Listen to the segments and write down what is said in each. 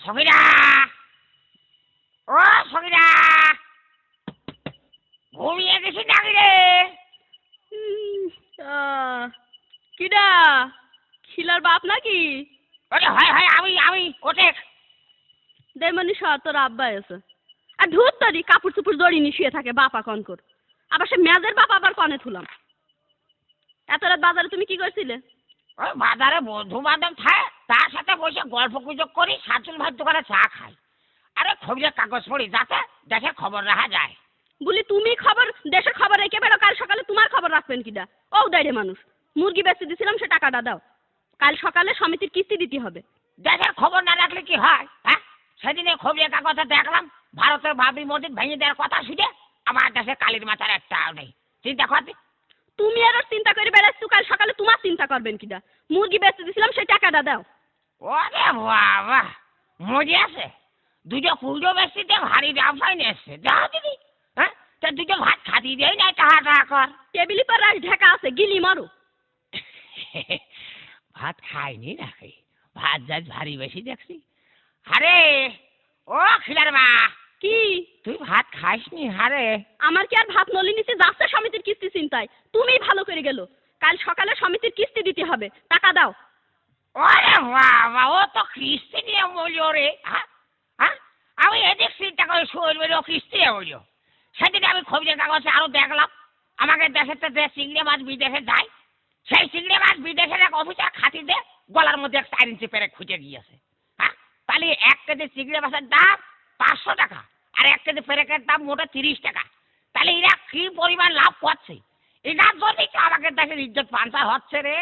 সগিরা, ও সগিরা, ঘুমিয়ে গেছি নাকি রে? কিডা খিলার বাপ নাকি? ওরে হয় হয়, আমি ওঠে। দেমনি তোর আব্বা আছে। আর ধুর তরি কাপড় চুপড় জড়িয়ে শুয়ে থাকে বাপা কন কর। আবার সে মেজের বাপ আবার কনে থুলাম। এত রাত বাজারে তুমি কি করছিলে? ওই বাজারে বন্ধু বান্ধব থাকে, তার সাথে বসে গল্প গুজব করি, শাশুল ভাই দোকানে চা খাই। আরে খবরের কাগজ পড়ি যাতে দেশের খবর রাখা যায়। বলি তুমি খবর দেশের খবর রেখে বেরো, কাল সকালে তোমার খবর রাখবেন কিডা? ও দাইরে মানুষ, মুরগি বেচতে দিছিলাম সে টাকাটা দাও। কাল সকালে সমিতির কিস্তি দিতে হবে। দেশের খবর না রাখলে কি হয়? হ্যাঁ, সেদিনে খবরের কাগজে দেখলাম ভারতের বাবরি মসজিদ ভেঙে দেওয়ার কথা শুনে আমার দেশে কালির মাথার একটাও নেই। চিন্তা করতে তুমি আরো চিন্তা করে বেড়াচ্ছ, কাল সকালে তোমার চিন্তা করবেন কিডা? মুরগি বেচতে দিছিলাম সেই টাকাটা দাও। ওরে বাবা, মজা আছে। দুটো কুড়ো বেশিতে ভারী ব্যবসায় নিয়ে এসছে, যাও দিদি। হ্যাঁ, তা দুটো ভাত খাতি দেয় না, টাকা কর। টেবিলি পর রাজ ঢাকা আছে, গিলি মারো। ভাত খাইনি নাকি? ভাত যাই ভারী বেশি দেখছি। আরে ও খিলার মা, কি তুই ভাত খাসনি? আরে আমার কি আর ভাত নলি নিচে যাচ্ছে সমিতির কিস্তি চিন্তায়? তুমি ভালো করে গেল, কাল সকালে সমিতির কিস্তি দিতে হবে, টাকা দাও। ওরে বাবা, ও তো কিস্তি নিয়ে বললো রে। হ্যাঁ হ্যাঁ, আমি এদিক চিন্তা করে শরীর বেরো কিস্তি বললো। সেদিন আমি খবরের কাগজে আরো দেখলাম আমাকে দেশের তো যে চিংড়ি মাছ বিদেশে যায়, সেই চিংড়ি মাছ বিদেশের এক অফিসার খাতিতে গলার মধ্যে এক 4 ইঞ্চি পেরে খুঁজে গিয়েছে। হ্যাঁ, তাহলে 1 কেজি চিংড়ি মাছের দাম 500 টাকা, আর 1 কেজি পেরেকের দাম মোটে 30 টাকা। তাহলে এরা কি পরিমাণ লাভ করছে? এটার জন্যই তো আমাকে দেশের ইজ্জত পাঞ্চার হচ্ছে রে।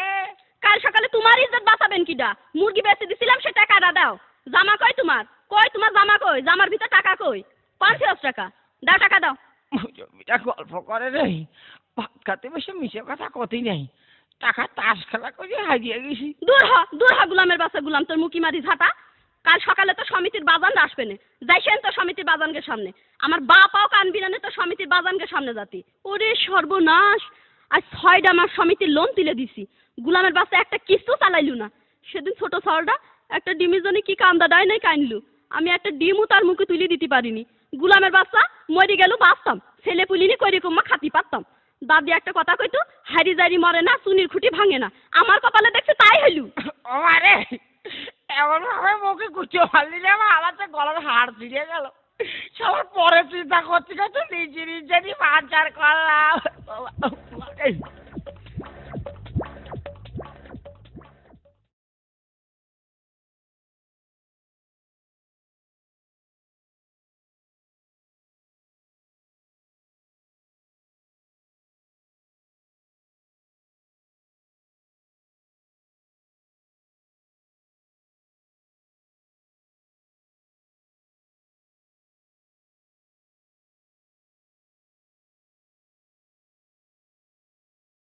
কাল সকালে তোমার ইজ্জত বাঁচাবেন কিডা? মুরগি বেচতে দিছিলাম সে টাকাটা দাও। জামা কই তোমার? কই তোমার জামা কই? জামার ভিতর টাকা কই? 50 টাকা দাও, টাকা দাও। জমিটা গল্প করে রে, ভাত খাতে বসে মিশে কথা কতই নেই, টাকা তাস খেলা করে হারিয়ে গেছি। দূর হ গুলামের বাচ্চা গুলাম, তোর মুখি মারি ঝাঁটা। কাল সকালে তো সমিতির বাজান আসবে না, যাইছেন তো সমিতির বাজানকে সামনে। আমার বাপাও কানবি না তো সমিতির বাজানকে সামনে যাতি। ওরে সর্বনাশ, আজ 6টা মাস সমিতির লোন তুলে দিছি, গুলামের বাচ্চা একটা কিস্তু চালাইলু না। সেদিন ছোট সরটা একটা ডিমের জন্য কি কান্দা দেয় নাই কাইনলু, আমি একটা ডিমও তার মুখে তুলে দিতে পারিনি। গুলামের বাচ্চা মরি গেল বাঁচতাম, ছেলে পুলিনি কই রকম খাতি পারতাম। দাদি একটা কথা কইতো, হারি জারি মরে না, চুনির খুঁটি ভাঙে না। আমার কপালে দেখছে তাই হইলু। ও আরে, এমন ভাবে মুখে গুছিয়ে মারলি রে, আমার তো গলার হাড় ছিঁড়ে গেল। সবার পরে চিন্তা করতে করতে নিজে নিজেরই পাঞ্চার করলাম।